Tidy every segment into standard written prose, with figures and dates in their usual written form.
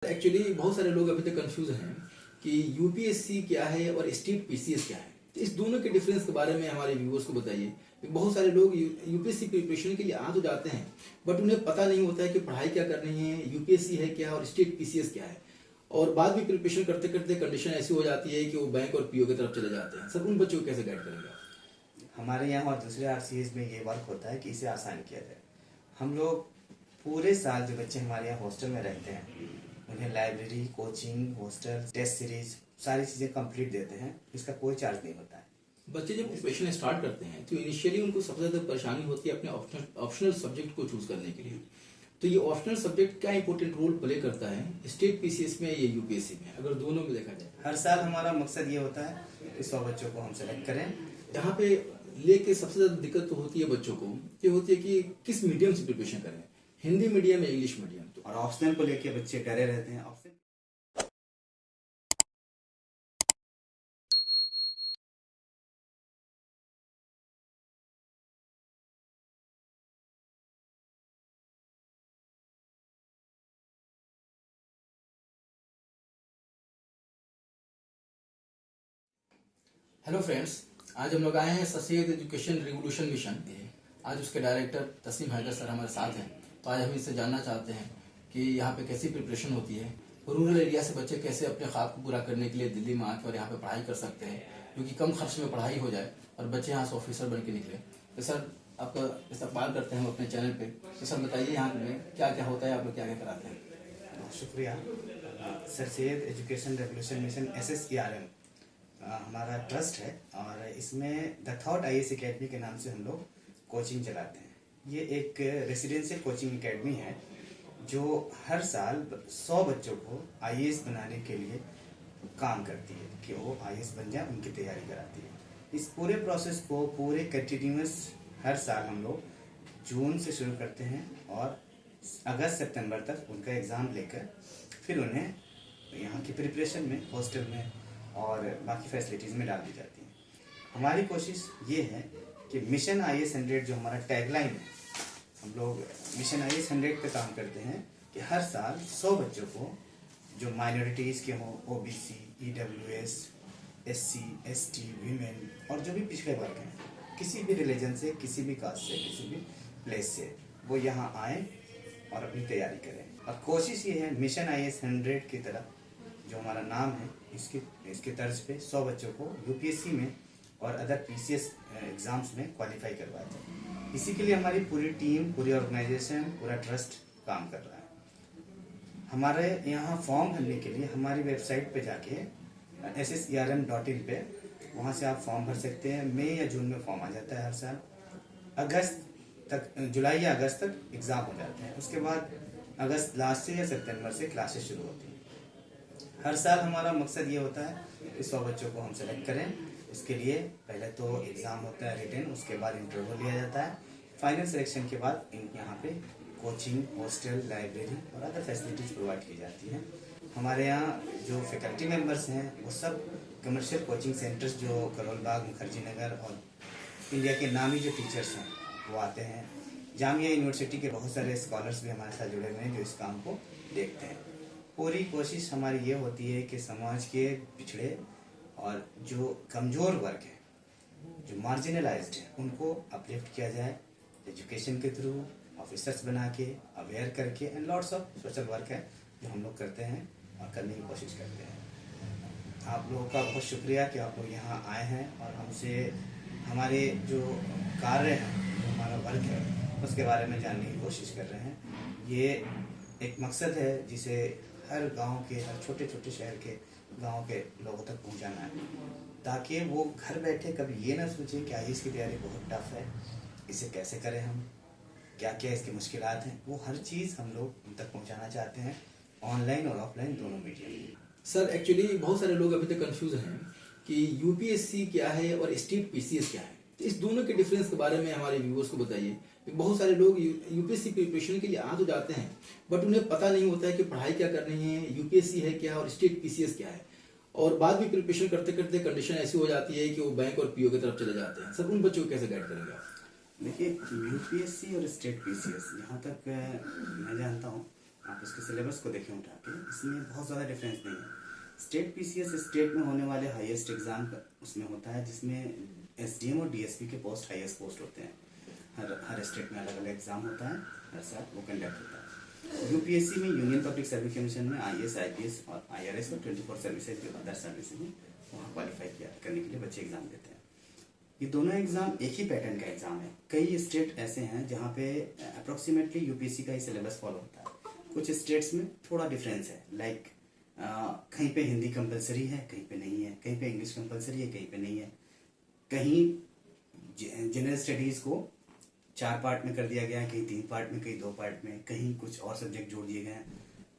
Actually बहुत सारे लोग अभी तक कंफ्यूज हैं कि यूपीएससी क्या है और स्टेट पीसीएस क्या है। तो इस दोनों के डिफरेंस के बारे में हमारे व्यूअर्स को बताइए। बहुत सारे लोग यूपीएससी प्रिपरेशन के लिए आ तो जाते हैं, बट उन्हें पता नहीं होता है कि पढ़ाई क्या करनी है, यूपीएससी है क्या और स्टेट पीसीएस क्या है। और बाद में प्रिपरेशन करते करते कंडीशन ऐसी हो जाती है कि वो बैंक और पीओ की तरफ चले जाते हैं। सर, उन बच्चों को कैसे गाइड करेंगे? हमारे यहाँ और दूसरे आरसीएस में ये वर्क होता है कि इसे आसान किया जाए। हम लोग पूरे साल जो बच्चे हमारे यहाँ हॉस्टल में रहते हैं उन्हें library, coaching, hostel, test series सारी चीज़ें कंप्लीट देते हैं। इसका कोई चार्ज नहीं होता है। बच्चे जब प्रिपरेशन स्टार्ट करते हैं तो इनिशियली उनको सबसे ज़्यादा परेशानी होती है अपने ऑप्शनल सब्जेक्ट को चूज करने के लिए। तो ये ऑप्शनल सब्जेक्ट क्या इंपॉर्टेंट रोल प्ले करता है स्टेट पीसीएस में या यूपीएससी में, अगर दोनों में देखा जाए? हर साल हमारा मकसद ये होता है कि 100 बच्चों को हम सेलेक्ट करें। यहाँ पे लेके सबसे ज़्यादा दिक्कत तो होती है बच्चों को, ये होती है कि किस मीडियम से प्रिपरेशन करें, हिंदी मीडियम या इंग्लिश मीडियम। और ऑप्शनल को लेके बच्चे डरे रहते हैं। ऑप्शन हेलो फ्रेंड्स, आज हम लोग आए हैं ससेद एजुकेशन रिवोल्यूशन मिशन पे। आज उसके डायरेक्टर तस्नीम हैदर सर हमारे साथ हैं। तो आज हम इससे जानना चाहते हैं कि यहाँ पे कैसी प्रिपरेशन होती है, रूरल एरिया से बच्चे कैसे अपने ख्वाब को पूरा करने के लिए दिल्ली में आकर यहाँ पे पढ़ाई कर सकते हैं, क्योंकि कम खर्च में पढ़ाई हो जाए और बच्चे यहाँ से ऑफिसर बन के निकले। तो सर, आपका इस्तकबाल करते हैं हम अपने चैनल पे। तो सर बताइए, यहाँ पे क्या क्या होता है, आप लोग क्या क्या कराते हैं? बहुत शुक्रिया। Sir Syed education revolution mission SSERM हमारा ट्रस्ट है और इसमें द थॉट IAS एकेडमी के नाम से हम लोग कोचिंग चलाते हैं। ये एक रेसिडेंशियल कोचिंग एकेडमी है जो हर साल 100 बच्चों को IAS बनाने के लिए काम करती है कि वो IAS बन जाए, उनकी तैयारी कराती है। इस पूरे प्रोसेस को पूरे कंटिन्यूस हर साल हम लोग जून से शुरू करते हैं और अगस्त सितंबर तक उनका एग्ज़ाम लेकर फिर उन्हें यहाँ की प्रिपरेशन में, हॉस्टल में और बाकी फैसिलिटीज़ में डाल दी जाती है। हमारी कोशिश ये है कि मिशन IAS 100 जो हमारा टैगलाइन है, हम लोग मिशन IAS 100 पे काम करते हैं कि हर साल 100 बच्चों को जो माइनॉरिटीज़ के हों, OBC, EWS, SC, ST, women और जो भी पिछड़े वर्ग हैं, किसी भी रिलीजन से, किसी भी कास्ट से, किसी भी प्लेस से, वो यहाँ आएँ और अपनी तैयारी करें। और कोशिश ये है मिशन IAS 100 की तरह जो हमारा नाम है इसके तर्ज पे 100 बच्चों को यूपीएससी में और अदर PCS एग्ज़ाम्स में क्वालिफाई करवाया जाए। इसी के लिए हमारी पूरी टीम, पूरी ऑर्गेनाइजेशन, पूरा ट्रस्ट काम कर रहा है। हमारे यहाँ फॉर्म भरने के लिए हमारी वेबसाइट पे जाके SSERM.in पे वहाँ से आप फॉर्म भर सकते हैं। मई या जून में फॉर्म आ जाता है हर साल। अगस्त तक, जुलाई या अगस्त तक एग्ज़ाम हो जाते हैं। उसके बाद अगस्त लास्ट से या सितंबर से क्लासेस शुरू होती हैं। हर साल हमारा मकसद ये होता है कि 100 बच्चों को हम सेलेक्ट करें। इसके लिए पहले तो एग्ज़ाम होता है रिटन, उसके बाद इंटरव्यू लिया जाता है। फाइनल सिलेक्शन के बाद यहाँ पे कोचिंग, हॉस्टल, लाइब्रेरी और अदर फैसिलिटीज़ प्रोवाइड की जाती हैं। हमारे यहाँ जो फैकल्टी मेंबर्स हैं वो सब कमर्शियल कोचिंग सेंटर्स जो करोल बाग, मुखर्जी नगर और इंडिया के नामी जो टीचर्स हैं वो आते हैं। जामिया यूनिवर्सिटी के बहुत सारे स्कॉलर्स भी हमारे साथ जुड़े हुए हैं जो इस काम को देखते हैं। पूरी कोशिश हमारी ये होती है कि समाज के पिछड़े और जो कमज़ोर वर्ग हैं, जो मार्जिनलाइज्ड हैं, उनको अपलिफ्ट किया जाए एजुकेशन के थ्रू, ऑफिसर्स बना के, अवेयर करके। And lots of social work है जो हम लोग करते हैं और करने की कोशिश करते हैं। आप लोगों का बहुत शुक्रिया कि आप लोग यहाँ आए हैं और हमसे हमारे जो कार्य हैं, जो हमारा वर्क है, उसके बारे में जानने की कोशिश कर रहे हैं। ये एक मकसद है जिसे हर गांव के, हर छोटे छोटे शहर के गांव के लोगों तक पहुंचाना है, ताकि वो घर बैठे कभी ये ना सोचें कि IAS की तैयारी बहुत टफ है, इसे कैसे करें हम, क्या क्या इसकी मुश्किलात हैं। वो हर चीज़ हम लोग उन तक पहुंचाना चाहते हैं, ऑनलाइन और ऑफलाइन दोनों मीडियम। सर, एक्चुअली बहुत सारे लोग अभी तक कंफ्यूज हैं कि यूपीएससी क्या है और स्टेट पीसीएस क्या है। तो इस दोनों के डिफरेंस के बारे में हमारे व्यूअर्स को बताइए। बहुत सारे लोग यूपीएससी प्रिपरेशन के लिए आ तो जाते हैं, बट उन्हें पता नहीं होता है कि पढ़ाई क्या करनी है, यूपीएससी है क्या और स्टेट पीसीएस क्या है। और बाद में प्रिपरेशन करते करते कंडीशन ऐसी हो जाती है कि वो बैंक और पीओ की तरफ चले जाते हैं। सर, उन बच्चों को कैसे गाइड करेंगे आप? देखिए, यूपीएससी और स्टेट PCS, यहाँ तक मैं जानता हूँ आप उसके सिलेबस को देखें उठा के, इसमें बहुत ज़्यादा डिफरेंस नहीं है। स्टेट पीसीएस स्टेट में होने वाले हाईएस्ट एग्जाम उसमें होता है, जिसमें एसडीएम और डीएसपी के पोस्ट हाईएस्ट पोस्ट होते हैं। हर स्टेट में अलग अलग एग्जाम होता है, हर साल वो कंडक्ट होता है। यूपीएससी में यूनियन पब्लिक सर्विस कमीशन में आईएएस, आईपीएस और आईआरएस और 24 सर्विसेज जो अदर सर्विस में वहाँ क्वालिफाई करने के लिए बच्चे एग्जाम देते हैं। ये दोनों एग्जाम एक ही पैटर्न का एग्जाम है। कई स्टेट ऐसे हैं जहाँ पे अप्रोक्सीमेटली यूपीएससी का ही सिलेबस फॉलो होता है। कुछ स्टेट्स में थोड़ा डिफरेंस है, लाइक कहीं पे हिंदी कंपलसरी है, कहीं पे नहीं है, कहीं पे इंग्लिश कंपलसरी है, कहीं पे नहीं है, कहीं जनरल स्टडीज को 4 पार्ट में कर दिया गया है, कहीं 3 पार्ट में, कहीं 2 पार्ट में, कहीं कुछ और सब्जेक्ट जोड़ दिए गए हैं,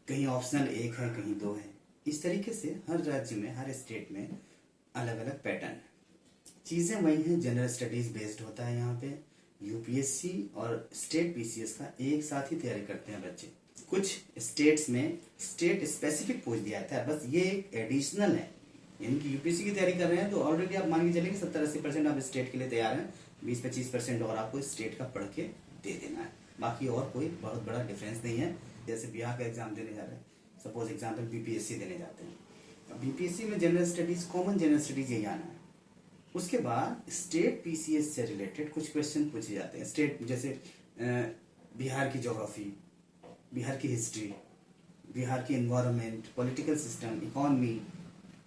कहीं ऑप्शनल 1 है, कहीं 2 है। इस तरीके से हर राज्य में, हर स्टेट में अलग अलग पैटर्न है। चीज़ें वही हैं, जनरल स्टडीज बेस्ड होता है यहाँ पे। यूपीएससी और स्टेट पीसीएस का एक साथ ही तैयारी करते हैं बच्चे। कुछ स्टेट्स में स्टेट स्पेसिफिक पूछ दिया जाता है, बस ये एक एडिशनल है। यानी कि यूपीएससी की तैयारी कर रहे हैं तो ऑलरेडी आप मान के चलेंगे 70-80% आप स्टेट के लिए तैयार हैं, 20-25% और आपको स्टेट का पढ़ के दे देना है। बाकी और कोई बहुत बड़ा डिफरेंस नहीं है। जैसे बिहार का एग्जाम देने जा रहे हैं, सपोज एग्जाम्पल बीपीएससी देने जाते हैं, बीपीएससी में general studies, common general studies यही आना है। उसके बाद स्टेट पीसीएस से रिलेटेड कुछ क्वेश्चन पूछे जाते हैं। स्टेट जैसे बिहार की ज्योग्राफी, बिहार की हिस्ट्री, बिहार की एनवायरनमेंट, पॉलिटिकल सिस्टम, इकोनॉमी,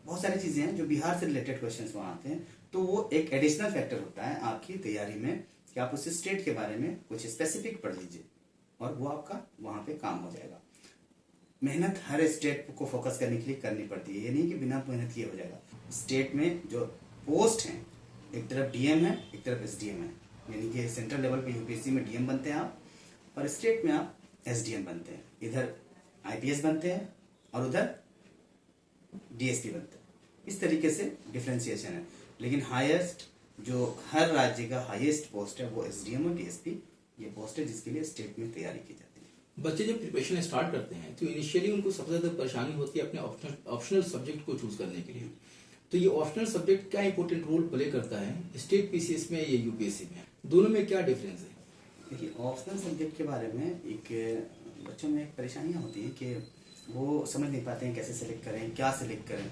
बहुत सारी चीज़ें हैं जो बिहार से रिलेटेड क्वेश्चंस वहाँ आते हैं। तो वो एक एडिशनल फैक्टर होता है आपकी तैयारी में कि आप उस स्टेट के बारे में कुछ स्पेसिफिक पढ़ लीजिए और वो आपका वहाँ पे काम हो जाएगा। मेहनत हर स्टेट को फोकस करने के लिए करनी पड़ती है, ये नहीं कि बिना मेहनत किए हो जाएगा। स्टेट में जो पोस्ट हैं, एक तरफ डीएम है, एक तरफ एसडीएम है, यानी कि सेंट्रल लेवल पे यूपीएससी में डीएम बनते हैं आप, और स्टेट में आप एसडीएम बनते हैं। इधर आईपीएस बनते हैं और उधर डीएसपी बनते हैं। इस तरीके से डिफ्रेंसिएशन है, लेकिन हाईएस्ट जो हर राज्य का हाईएस्ट पोस्ट है वो एसडीएम और डीएसपी ये पोस्ट है जिसके लिए स्टेट में तैयारी की जाती है। बच्चे जब प्रिपरेशन स्टार्ट करते हैं तो इनिशियली उनको सबसे ज्यादा परेशानी होती है अपने ऑप्शनल सब्जेक्ट को चूज करने के लिए। तो ये ऑप्शनल सब्जेक्ट क्या इंपॉर्टेंट रोल प्ले करता है स्टेट पीसीएस में या यूपीएससी में, दोनों में क्या डिफरेंस है? देखिए, ऑप्शनल सब्जेक्ट के बारे में एक बच्चों में एक परेशानियाँ होती हैं कि वो समझ नहीं पाते हैं कैसे सेलेक्ट करें, क्या सेलेक्ट करें।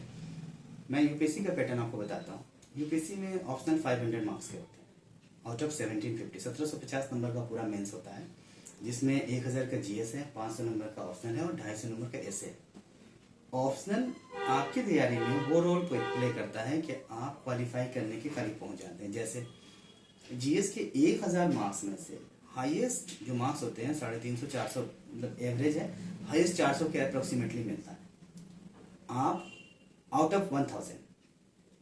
मैं यूपीएससी का पैटर्न आपको बताता हूँ। यूपीएससी में ऑप्शनल 500 मार्क्स के होते हैं आउट ऑफ 1750, 1750 नंबर का पूरा मेंस होता है, जिसमें 1000 का जीएस है, 500 नंबर का ऑप्शनल है और 250 नंबर का एसे है। ऑप्शनल आपकी तैयारी में वो रोल प्ले करता है कि आप क्वालिफाई करने के करीब पहुंच जाते हैं। जैसे जीएस के 1000 मार्क्स में से हाईएस्ट जो मार्क्स होते हैं 350-400, मतलब एवरेज है, हाईएस्ट 400 के अप्रोक्सीमेटली मिलता है। आप आउट ऑफ 1000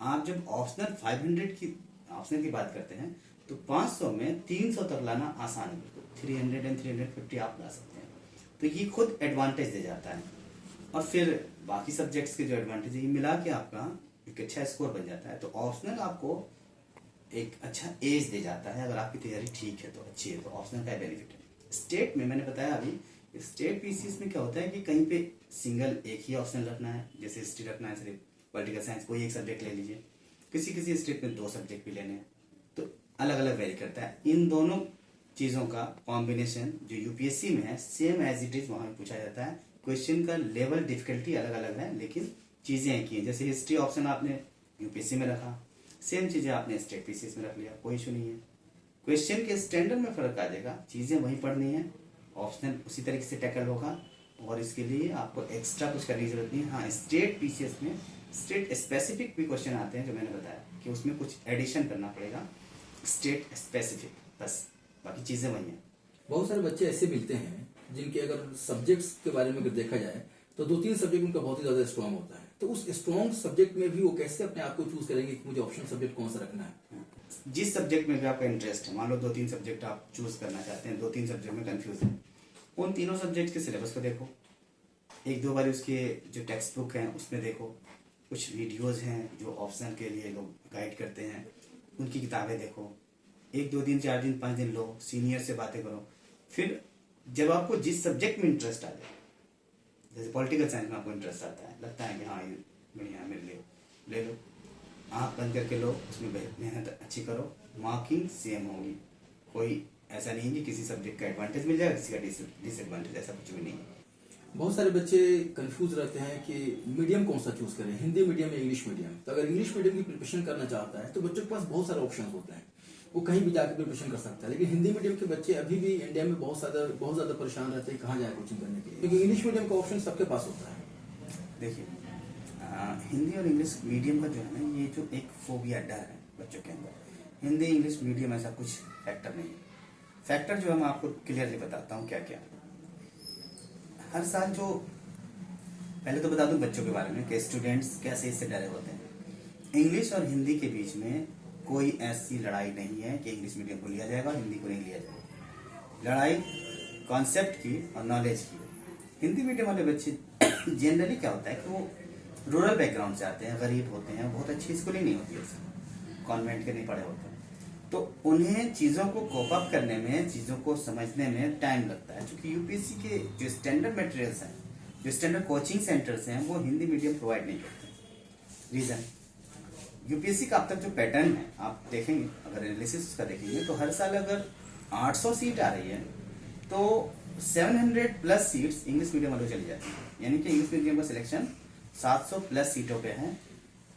आप जब ऑप्शनल 500 की ऑप्शनल की बात करते हैं तो 500 में 300 तक लाना आसान है, बिल्कुल 300 एंड 350 आप ला सकते हैं। तो ये खुद एडवांटेज दे जाता है, और फिर बाकी सब्जेक्ट्स के जो एडवांटेज है ये मिला के आपका एक अच्छा स्कोर बन जाता है। तो ऑप्शनल आपको एक अच्छा एज दे जाता है, अगर आपकी तैयारी ठीक है तो अच्छी है तो ऑप्शनल का बेनिफिट है। स्टेट में मैंने बताया अभी, स्टेट पीसीएस में क्या होता है कि कहीं पे सिंगल एक ही ऑप्शन रखना है, जैसे हिस्ट्री रखना है, सिर्फ पॉलिटिकल साइंस कोई एक सब्जेक्ट ले लीजिए। किसी स्टेट में 2 सब्जेक्ट भी लेने हैं, तो अलग अलग वेरी करता है। इन दोनों चीज़ों का कॉम्बिनेशन जो यूपीएससी में है सेम एज इट इज वहाँ पे पूछा जाता है। क्वेश्चन का लेवल डिफिकल्टी अलग अलग है, लेकिन चीज़ें एक ही हैं। जैसे हिस्ट्री ऑप्शन आपने यूपीएससी में रखा, सेम चीज़ें आपने स्टेट पीसीएस में रख लिया, कोई इशू नहीं है। क्वेश्चन के स्टैंडर्ड में फर्क आ जाएगा, चीज़ें वहीं पढ़नी है, ऑप्शनल उसी तरीके से टैकल होगा, और इसके लिए आपको एक्स्ट्रा कुछ करने की जरूरत नहीं है। हाँ, स्टेट पीसीएस में स्टेट स्पेसिफिक भी क्वेश्चन आते हैं, जो मैंने बताया कि उसमें कुछ एडिशन करना पड़ेगा, स्टेट स्पेसिफिक, बस बाकी चीज़ें वही हैं। बहुत सारे बच्चे ऐसे मिलते हैं जिनके अगर सब्जेक्ट्स के बारे में अगर देखा जाए तो 2-3 सब्जेक्ट उनका बहुत ही ज्यादा स्ट्रांग होता है। तो उस स्ट्रांग सब्जेक्ट में भी वो कैसे अपने आप को चूज करेंगे कि मुझे ऑप्शनल सब्जेक्ट कौन सा रखना है? जिस सब्जेक्ट में भी आपका इंटरेस्ट है, मान लो 2-3 सब्जेक्ट आप चूज करना चाहते हैं, 2-3 सब्जेक्ट में कंफ्यूज है, उन तीनों सब्जेक्ट के सिलेबस को देखो, 1-2 बार उसके जो टेक्स्ट बुक हैं उसमें देखो, कुछ वीडियोज़ हैं जो ऑप्शनल के लिए लोग गाइड करते हैं, उनकी किताबें देखो, 1-2 दिन 4 दिन 5 दिन लो, सीनियर से बातें करो। फिर जब आपको जिस सब्जेक्ट में इंटरेस्ट आ जाए, जैसे पॉलिटिकल साइंस में आपको इंटरेस्ट आता है, लगता है कि हाँ ये बढ़िया मेरे लिए, ले लो, आँख बंद करके लो, उसमें मेहनत अच्छी करो, मार्किंग सेम होगी। कोई ऐसा नहीं है कि किसी सब्जेक्ट का एडवांटेज मिल जाएगा, किसी का डिसएडवांटेज, ऐसा कुछ भी नहीं है। बहुत सारे बच्चे कंफ्यूज रहते हैं कि मीडियम कौन सा चूज करें, हिंदी मीडियम या इंग्लिश मीडियम। तो अगर इंग्लिश मीडियम की प्रिपरेशन करना चाहता है तो बच्चों के पास बहुत सारे ऑप्शन होते हैं, वो कहीं भी जाकर प्रिपरेशन कर सकता है। लेकिन हिंदी मीडियम के बच्चे अभी भी इंडिया में बहुत ज्यादा परेशान रहते हैं कहाँ जाए कोचिंग करने के लिए, क्योंकि इंग्लिश मीडियम का ऑप्शन सबके पास होता है। देखिए, हिंदी और इंग्लिश मीडियम का जो है ना, ये जो एक फोबिया, डर है बच्चों के अंदर। हिंदी इंग्लिश मीडियम ऐसा कुछ फैक्टर नहीं है। फैक्टर जो है मैं आपको क्लियरली बताता हूँ क्या क्या। हर साल जो, पहले तो बता दूं बच्चों के बारे में कि स्टूडेंट्स कैसे इससे डरे होते हैं। इंग्लिश और हिंदी के बीच में कोई ऐसी लड़ाई नहीं है कि इंग्लिश मीडियम को लिया जाएगा और हिंदी को नहीं लिया जाएगा। लड़ाई कॉन्सेप्ट की और नॉलेज की। हिंदी मीडियम वाले बच्चे जनरली क्या होता है कि वो रूरल बैकग्राउंड से आते हैं, गरीब होते हैं, बहुत अच्छी स्कूलिंग नहीं होती है, कॉन्वेंट के नहीं पढ़े होते हैं, तो उन्हें चीज़ों को कोप अप करने में, चीज़ों को समझने में टाइम लगता है। क्योंकि यूपीएससी के जो स्टैंडर्ड मटेरियल्स हैं, जो स्टैंडर्ड कोचिंग सेंटर्स हैं, वो हिंदी मीडियम प्रोवाइड नहीं करते। रीज़न, यूपीएससी का अब तक जो पैटर्न है आप देखेंगे, अगर एनालिसिस उसका देखेंगे तो हर साल अगर 800 सीट आ रही है तो 700 प्लस सीट्स इंग्लिश मीडियम वालों चली जाती है। यानी कि इंग्लिश मीडियम का सिलेक्शन 700 प्लस सीटों पे है।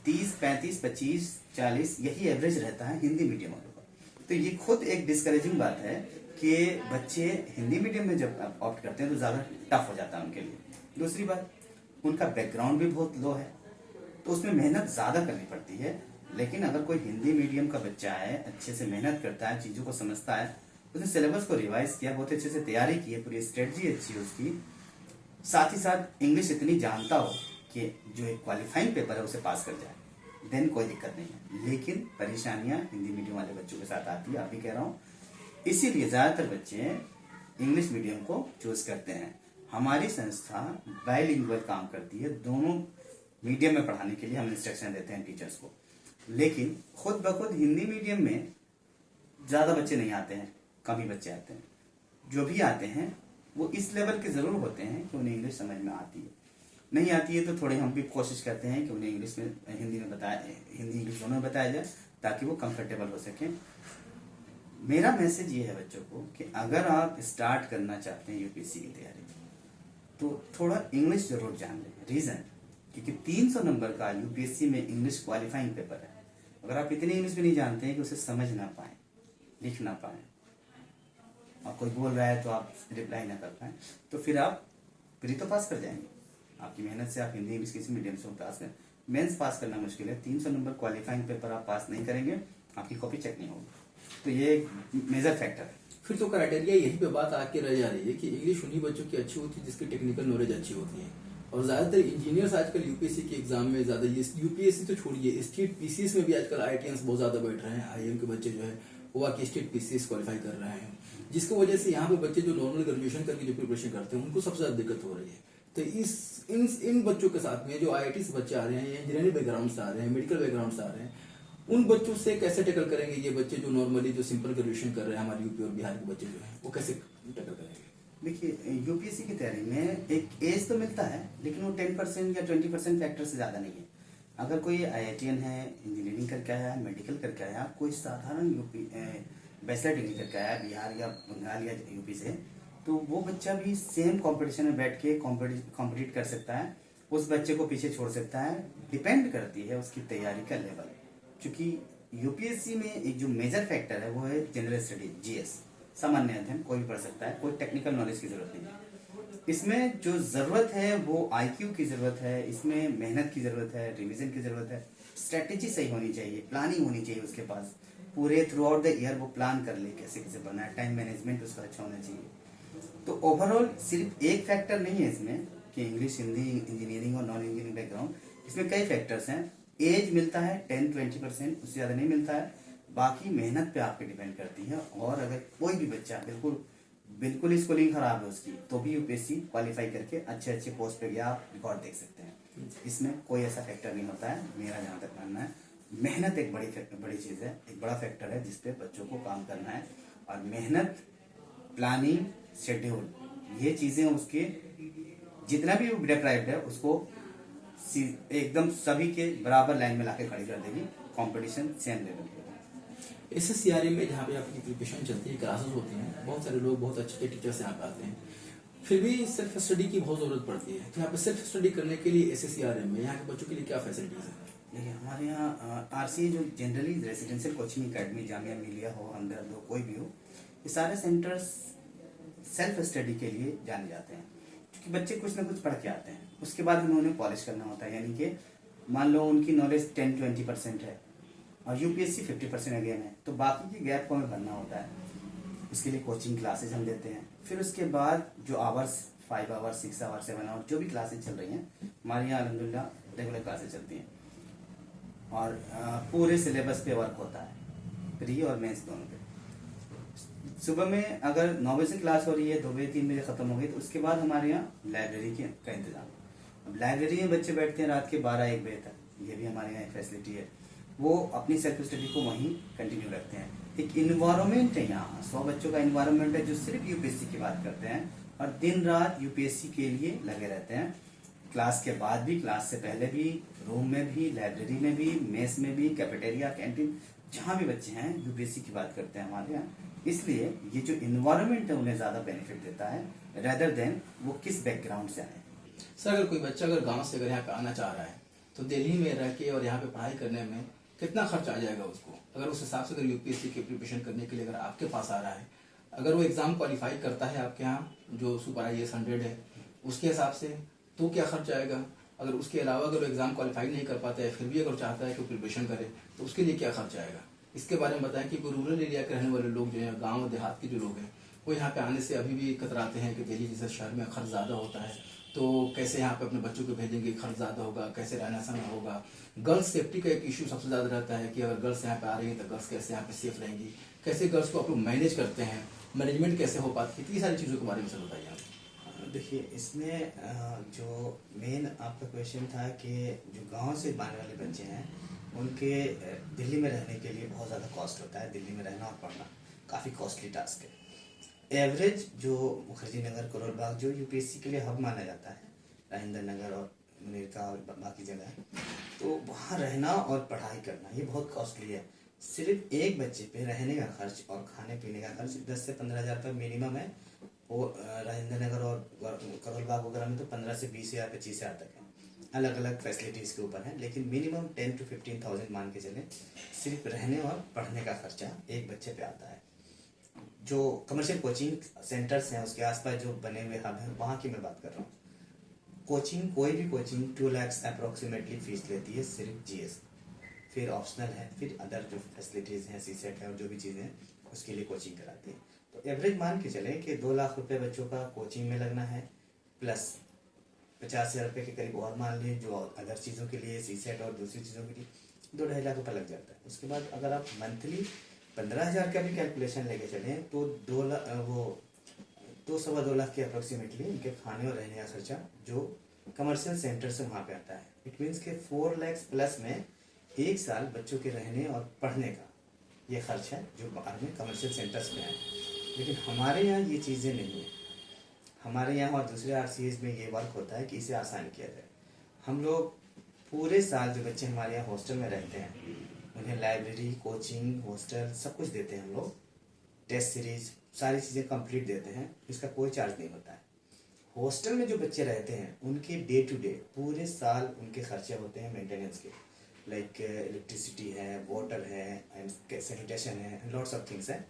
30, 35, 25, 40 यही एवरेज रहता है हिंदी मीडियम वालों का। तो ये खुद एक डिस्करेजिंग बात है कि बच्चे हिंदी मीडियम में जब ऑप्ट करते हैं तो ज़्यादा टफ हो जाता है उनके लिए। दूसरी बात, उनका बैकग्राउंड भी बहुत लो है, तो उसमें मेहनत ज़्यादा करनी पड़ती है। लेकिन अगर कोई हिंदी मीडियम का बच्चा है, अच्छे से मेहनत करता है, चीज़ों को समझता है, उसने सिलेबस को रिवाइज किया, बहुत अच्छे से तैयारी की है, पूरी स्ट्रेटजी अच्छी है उसकी, साथ ही साथ इंग्लिश इतनी जानता हो कि जो एक क्वालिफाइंग पेपर है उसे पास कर जाए, देन कोई दिक्कत नहीं है। लेकिन परेशानियां हिंदी मीडियम वाले बच्चों के साथ आती है, आप भी कह रहा हूँ। इसीलिए ज़्यादातर बच्चे इंग्लिश मीडियम को चूज करते हैं। हमारी संस्था बाइलिंगुअल काम करती है, दोनों मीडियम में पढ़ाने के लिए हम इंस्ट्रक्शन देते हैं टीचर्स को। लेकिन खुद ब खुद हिंदी मीडियम में ज़्यादा बच्चे नहीं आते हैं, कम ही बच्चे आते हैं। जो भी आते हैं वो इस लेवल के ज़रूर होते हैं कि उन्हें इंग्लिश समझ में आती है। नहीं आती है तो थोड़े हम भी कोशिश करते हैं कि उन्हें इंग्लिश में, हिंदी में हिंदी इंग्लिश दोनों में बताया जाए ताकि वो कंफर्टेबल हो सकें। मेरा मैसेज ये है बच्चों को कि अगर आप स्टार्ट करना चाहते हैं यूपीएससी की तैयारी तो थोड़ा इंग्लिश जरूर जान लें। रीज़न, क्योंकि 300 नंबर का यूपीएससी में इंग्लिश क्वालिफाइंग पेपर है। अगर आप इतनी इंग्लिश भी नहीं जानते हैं कि उसे समझ ना पाए, लिख ना पाए, और कोई बोल रहा है तो आप रिप्लाई ना कर पाए, तो फिर आप प्री तो पास कर जाएंगे। आपकी मेहनत से आप हिंदी इंग्लिश किसी मीडियम से पास करें, मेंस पास करना मुश्किल है। 300 नंबर क्वालिफाइंग पेपर आप पास नहीं करेंगे, आपकी कॉपी चेक नहीं होगी। तो ये एक मेजर फैक्टर है। फिर तो क्राइटेरिया यही पे बात आके रह जा रही है कि इंग्लिश उन्हीं बच्चों की अच्छी होती है जिसकी टेक्निकल नॉलेज अच्छी होती है। और ज्यादातर इंजीनियर्स आजकल यूपीएससी के एग्जाम में ज्यादा, ये यूपीएससी तो छोड़िए, स्टेट पीसीएस में भी आजकल आईआईटीएंस बहुत ज्यादा बैठ रहे हैं। आईएम के बच्चे जो है वो आके स्टेट पीसीएस क्वालिफाई कर रहे हैं, जिसकी वजह से यहाँ पे बच्चे जो नॉर्मल ग्रेजुएशन करके जो प्रिपरेशन करते हैं उनको सबसे ज्यादा दिक्कत हो रही है। तो इन बच्चों के साथ में जो आईआईटी से बच्चे आ रहे हैं या इंजीनियरिंग बैकग्राउंड से आ रहे हैं, मेडिकल बैकग्राउंड से आ रहे हैं, उन बच्चों से कैसे टैकल करेंगे ये बच्चे जो नॉर्मली जो सिंपल ग्रेजुएशन कर रहे हैं, हमारे यूपी और बिहार के बच्चे जो हैं वो कैसे टैकल करेंगे? देखिए, यूपीएससी की तैयारी में एक एज तो मिलता है, लेकिन वो 10% या 20% फैक्टर से ज़्यादा नहीं है। अगर कोई आईआईटीएन है, इंजीनियरिंग करके आया, मेडिकल करके आया, कोई साधारण यूपी बैचलर डिग्री करके आया बिहार या बंगाल या यूपी से, तो वो बच्चा भी सेम कंपटीशन में बैठ के कॉम्पिटिट कर सकता है, उस बच्चे को पीछे छोड़ सकता है। डिपेंड करती है उसकी तैयारी का लेवल। क्योंकि यूपीएससी में एक जो मेजर फैक्टर है वो है जनरल स्टडी, जीएस, सामान्य अध्ययन, कोई भी पढ़ सकता है, कोई टेक्निकल नॉलेज की जरूरत नहीं है। इसमें जो जरूरत है वो आईक्यू की जरूरत है, इसमें मेहनत की जरूरत है, रिवीजन की जरूरत है, स्ट्रेटेजी सही होनी चाहिए, प्लानिंग होनी चाहिए उसके पास, पूरे थ्रू आउट द ईयर वो प्लान कर ले कैसे कैसे बनना है, टाइम मैनेजमेंट उसका अच्छा होना चाहिए। तो ओवरऑल सिर्फ एक फैक्टर नहीं है इसमें कि इंग्लिश, हिंदी, इंजीनियरिंग और नॉन इंजीनियरिंग बैकग्राउंड, इसमें कई फैक्टर्स हैं। एज मिलता है 10-20%, उससे ज़्यादा नहीं मिलता है। बाकी मेहनत पे आपके डिपेंड करती है। और अगर कोई भी बच्चा बिल्कुल स्कूलिंग खराब है उसकी, तो भी यूपीएससी क्वालिफाई करके अच्छे पोस्ट पे गया, आप रिकॉर्ड देख सकते हैं। इसमें कोई ऐसा फैक्टर नहीं होता है, मेरा जहाँ तक मानना है। मेहनत एक बड़ी चीज़ है, एक बड़ा फैक्टर है जिसपे बच्चों को काम करना है। और मेहनत, प्लानिंग, शेड्यूल, ये चीज़ें उसके जितना भी डिप्राइव्ड है उसको एकदम सभी के बराबर लाइन में लाके खड़ी कर देगी। कंपटीशन सेम लेवल पे। एसएससीआरएम में जहाँ पे आपकी प्रिपरेशन चलती है, क्लासेस होती हैं, बहुत सारे लोग बहुत अच्छे टीचर्स यहाँ पे आते हैं। फिर भी सेल्फ स्टडी की बहुत जरूरत पड़ती है, तो यहाँ पे सेल्फ स्टडी करने के लिए SSCRM में यहाँ के बच्चों के लिए क्या फैसिलिटीज है? देखिए, हमारे यहाँ RCA जो generally residential coaching academy, Jamia Millia हो, हमदर्द हो, कोई भी हो, ये सारे सेंटर्स सेल्फ स्टडी के लिए जाने जाते हैं, क्योंकि बच्चे कुछ ना कुछ पढ़ के आते हैं, उसके बाद हमें उन्हें पॉलिश करना होता है। यानी कि मान लो उनकी नॉलेज 10-20% है और UPSC 50% अगेन है, तो बाकी की गैप को हमें भरना होता है। उसके लिए कोचिंग क्लासेज हम देते हैं। फिर उसके बाद जो आवर्स 5 आवर्स 6 आवर्स 7 आवर्स जो भी क्लासेज चल रही हैं, हमारे यहाँ अल्हम्दुलिल्लाह रेगुलर क्लासेज चलती हैं और पूरे सिलेबस पे वर्क होता है, प्री और मेंस दोनों पे। सुबह में अगर 9 बजे से क्लास हो रही है, 2 बजे 3 बजे खत्म हो गई, तो उसके बाद हमारे यहाँ लाइब्रेरी का इंतजाम। अब लाइब्रेरी में बच्चे बैठते हैं रात के 12-1 बजे तक, ये भी हमारे यहाँ एक फैसिलिटी है। वो अपनी सेल्फ स्टडी को वहीं कंटिन्यू रखते हैं। एक इन्वायरमेंट है यहाँ, 100 बच्चों का इन्वायरमेंट है जो सिर्फ UPSC की बात करते हैं और दिन रात UPSC के लिए लगे रहते हैं। क्लास के बाद भी, क्लास से पहले भी, रूम में भी, लाइब्रेरी में भी, मेस में भी, कैफेटेरिया, कैंटीन, जहाँ भी बच्चे हैं UPSC की बात करते हैं हमारे यहाँ। इसलिए ये जो इन्वायरमेंट है उन्हें ज्यादा बेनिफिट देता है रेदर देन वो किस बैकग्राउंड से आए। सर, अगर कोई बच्चा अगर गांव से अगर यहाँ पे आना चाह रहा है, तो दिल्ली में रह के और यहाँ पे पढ़ाई करने में कितना खर्च आ जाएगा उसको? अगर उस हिसाब से अगर UPSC की प्रिपरेशन करने के लिए अगर आपके पास आ रहा है, अगर वो एग्जाम क्वालिफाई करता है आपके यहाँ जो सुपर IAS 100 है उसके हिसाब से, तो क्या खर्च आएगा? अगर उसके अलावा अगर वो एग्जाम क्वालिफाई नहीं कर पाता है, फिर भी अगर चाहता है कि प्रिपरेशन करे, तो उसके लिए क्या खर्च आएगा? इसके बारे में बताएं कि रूरल एरिया के रहने वाले लोग जो हैं, गाँव देहात के जो लोग हैं, वो यहाँ पे आने से अभी भी कतराते हैं कि दिल्ली जैसे शहर में खर्च ज़्यादा होता है, तो कैसे यहाँ पे अपने बच्चों को भेजेंगे, खर्च ज़्यादा होगा, कैसे रहना सहना होगा। गर्ल्स सेफ्टी का एक इशू सबसे ज़्यादा रहता है कि अगर गर्ल्स यहाँ पे आ रही है तो गर्ल्स कैसे यहाँ पे सेफ रहेंगी, कैसे गर्ल्स को आप लोग मैनेज करते हैं, मैनेजमेंट कैसे हो पाती है, इतनी सारी चीज़ों के बारे में सर बताइए आप। देखिए, इसमें जो मेन आपका क्वेश्चन था कि जो गांव से आने वाले बच्चे हैं उनके दिल्ली में रहने के लिए बहुत ज़्यादा कॉस्ट होता है। दिल्ली में रहना और पढ़ना काफ़ी कॉस्टली टास्क है। एवरेज जो मुखर्जी नगर, करोल बाग जो UPSC के लिए हब माना जाता है, राजेंद्र नगर और मुनीरका और बाकी जगह है, तो वहाँ रहना और पढ़ाई करना ये बहुत कॉस्टली है। सिर्फ एक बच्चे पे रहने का खर्च और खाने पीने का खर्च 10 से 15 हज़ार रुपये मिनिमम है। वो राजेंद्र नगर और करोल बाग वगैरह में तो 15 से 20 हज़ार 25 हज़ार तक है, अलग अलग फैसिलिटीज़ के ऊपर है, लेकिन मिनिमम 10 to 15,000 मान के चले सिर्फ रहने और पढ़ने का खर्चा एक बच्चे पे आता है। जो कमर्शियल कोचिंग सेंटर्स हैं उसके आसपास जो बने हुए हब हैं, वहाँ की मैं बात कर रहा हूँ। कोचिंग, कोई भी कोचिंग 2 लाख अप्रोक्सीमेटली फीस लेती है सिर्फ GS, फिर ऑप्शनल है, फिर अदर जो फैसिलिटीज़ हैं, CSET है और जो भी चीज़ें हैं उसके लिए कोचिंग कराती है। तो एवरेज मान के चले कि 2 लाख रुपए बच्चों का कोचिंग में लगना है, प्लस 50,000 रुपये के करीब और मान लीजिए जो अदर चीज़ों के लिए, CSET और दूसरी चीज़ों के लिए 2-2.5 लाख रुपये लग जाता है। उसके बाद अगर आप मंथली 15,000 का भी कैलकुलेशन लेके चलें तो 2 लाख, वो 2-2.25 लाख के अप्रोक्सीमेटली उनके खाने और रहने का खर्चा जो कमर्शियल सेंटर से वहाँ पे आता है। इट मीन्स के 4 लाख प्लस में एक साल बच्चों के रहने और पढ़ने का ये खर्च है जो बाहर में कमर्शियल सेंटर्स में है। लेकिन हमारे यहाँ ये चीज़ें नहीं है। हमारे यहाँ और दूसरे RCAs में ये वर्क होता है कि इसे आसान किया जाए। हम लोग पूरे साल जो बच्चे हमारे यहाँ हॉस्टल में रहते हैं उन्हें लाइब्रेरी, कोचिंग, हॉस्टल सब कुछ देते हैं हम लोग, टेस्ट सीरीज सारी चीज़ें कंप्लीट देते हैं, इसका कोई चार्ज नहीं होता है। हॉस्टल में जो बच्चे रहते हैं उनके डे टू डे पूरे साल उनके खर्चे होते हैं मेंटेनेंस के, लाइक इलेक्ट्रिसिटी है, वाटर है एंड सैनिटेशन है, लॉट्स ऑफ थिंग्स है।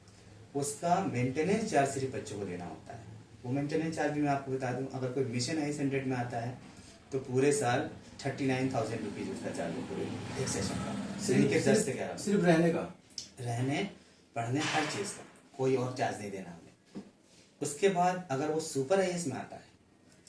उसका मेंटेनेंस चार्ज सिर्फ बच्चों को देना होता है। वो मेंटेनेंस चार्ज भी मैं आपको बता दूं, अगर कोई मिशन IAS 100 में आता है तो पूरे साल 39,000 रुपीज़ उसका चार्ज है पूरे एक सेशन का, सिर्फ रहने का, रहने पढ़ने हर चीज़ का, कोई और चार्ज नहीं देना हमें। उसके बाद अगर वो सुपर IAS में आता है,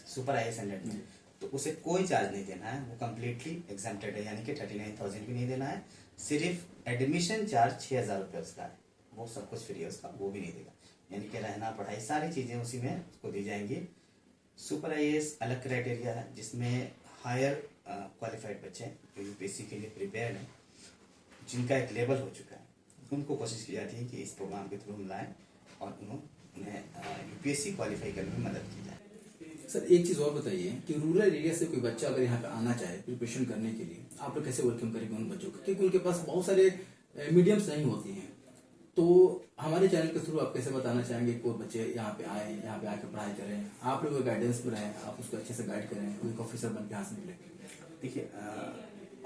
सुपर IAS 100 में, तो उसे कोई चार्ज नहीं देना है, वो कम्प्लीटली एग्जम्प्टेड है, यानी कि 39,000 भी नहीं देना है। सिर्फ एडमिशन चार्ज 6,000 रुपये उसका है, वो सब कुछ फ्री है उसका, वो भी नहीं देगा। यानी कि रहना, पढ़ाई सारी चीज़ें उसी में उसको दी जाएंगी। सुपर IAS अलग क्राइटेरिया है जिसमें हायर क्वालिफाइड बच्चे जो UPSC के लिए प्रिपेयर हैं, जिनका एक लेवल हो चुका है, उनको कोशिश की जाती है कि इस प्रोग्राम के थ्रू हम लाएँ और उन्हें UPSC क्वालिफाई करने में मदद की जाए। सर, एक चीज़ और बताइए कि रूरल एरिया से कोई बच्चा अगर यहाँ पे आना चाहे प्रिपरेशन करने के लिए, आप लोग कैसे वेलकम करेंगे उन बच्चों को, क्योंकि उनके पास बहुत सारे मीडियम्स नहीं होती हैं, तो हमारे चैनल के थ्रू आप कैसे बताना चाहेंगे कि कोई बच्चे यहाँ पे आए, यहाँ पे आके पढ़ाई करें, आप लोग गाइडेंस में रहें, आप उसको अच्छे से गाइड करें, कोई एक ऑफिसर बन के यहाँ से निकले? देखिए,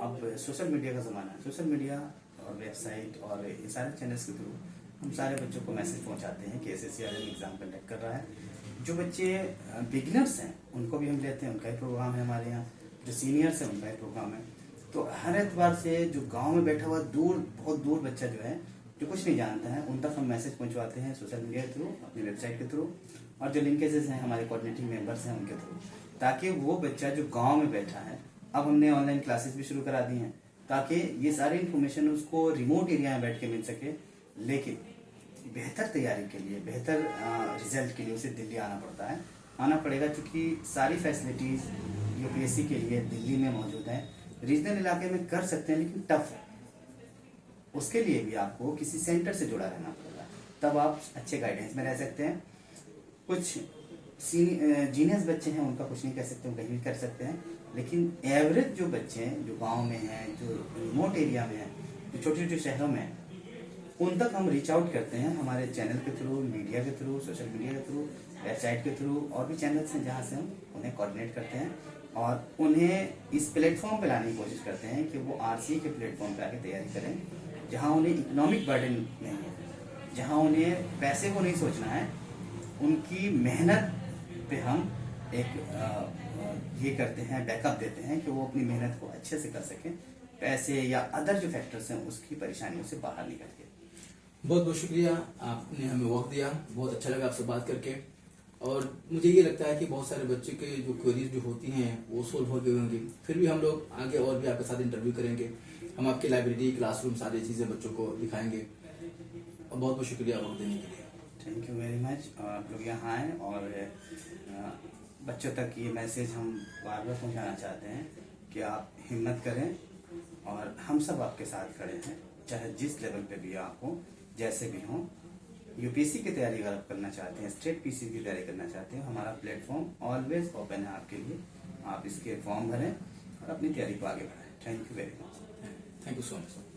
अब सोशल मीडिया का ज़माना है। सोशल मीडिया और वेबसाइट और इन सारे चैनल्स के थ्रू हम सारे बच्चों को मैसेज पहुंचाते हैं कि SSCRM एग्ज़ाम कंडक्ट कर रहा है। जो बच्चे बिगिनर्स हैं उनको भी हम लेते हैं, उनका ही प्रोग्राम है हमारे यहाँ। जो सीनियर्स हैं उनका ही प्रोग्राम है। तो हर एतबार से जो गांव में बैठा हुआ बहुत दूर बच्चा जो है, जो कुछ नहीं जानता है, उन तक हम मैसेज पहुंचवाते हैं सोशल मीडिया के थ्रू, अपनी वेबसाइट के थ्रू, और जो लिंकेजेस हैं हमारे कोऑर्डिनेटिंग मेंबर्स हैं उनके थ्रू, ताकि वो बच्चा जो गांव में बैठा है, अब हमने ऑनलाइन क्लासेस भी शुरू करा दी हैं ताकि ये सारी इन्फॉर्मेशन उसको रिमोट एरिया में बैठ के मिल सके। लेकिन बेहतर तैयारी के लिए, बेहतर रिजल्ट के लिए उसे दिल्ली आना पड़ेगा, क्योंकि सारी फैसिलिटीज़ UPSC के लिए दिल्ली में मौजूद हैं। रीजनल इलाके में कर सकते हैं लेकिन टफ है, उसके लिए भी आपको किसी सेंटर से जुड़ा रहना पड़ेगा, तब आप अच्छे गाइडेंस में रह सकते हैं। कुछ जीनियस बच्चे हैं उनका कुछ नहीं कह सकते, कहीं भी कर सकते हैं, लेकिन एवरेज जो बच्चे हैं जो गांव में हैं, जो रिमोट एरिया में हैं, जो छोटे छोटे शहरों में हैं, उन तक हम रीच आउट करते हैं हमारे चैनल के थ्रू, मीडिया के थ्रू, सोशल मीडिया के थ्रू, वेबसाइट के थ्रू, और भी चैनल्स हैं जहाँ से हम उन्हें कोऑर्डिनेट करते हैं और उन्हें इस प्लेटफॉर्म पे लाने की कोशिश करते हैं कि वो RCA के प्लेटफॉर्म पे आके तैयारी करें, जहाँ उन्हें इकोनॉमिक बर्डन नहीं है, जहाँ उन्हें पैसे को नहीं सोचना है, उनकी मेहनत पे हम एक ये करते हैं, बैकअप देते हैं कि वो अपनी मेहनत को अच्छे से कर सकें, पैसे या अदर जो फैक्टर्स हैं उसकी परेशानियों से बाहर निकल के। बहुत बहुत शुक्रिया, आपने हमें वक्त दिया, बहुत अच्छा लगा आपसे बात करके। और मुझे ये लगता है कि बहुत सारे बच्चों के जो क्वेरीज जो होती हैं वो सोल्व हो गई होंगी। फिर भी हम लोग आगे और भी आपके साथ इंटरव्यू करेंगे, हम आपकी लाइब्रेरी, क्लासरूम, सारी चीज़ें बच्चों को दिखाएंगे। और बहुत बहुत शुक्रिया वक्त देने के लिए। Thank you very much. आप लोग यहाँ आएँ और बच्चों तक ये मैसेज हम बार बार पहुँचाना चाहते हैं कि आप हिम्मत करें और हम सब आपके साथ खड़े हैं, चाहे जिस लेवल पे भी आप हो, जैसे भी हों। UPSC की तैयारी अगर आप करना चाहते हैं, स्टेट PC की तैयारी करना चाहते हैं, हमारा प्लेटफॉर्म ऑलवेज ओपन है आपके लिए। आप इसके फॉर्म भरें और अपनी तैयारी को आगे बढ़ाएं। Thank you very much. Thank you so much.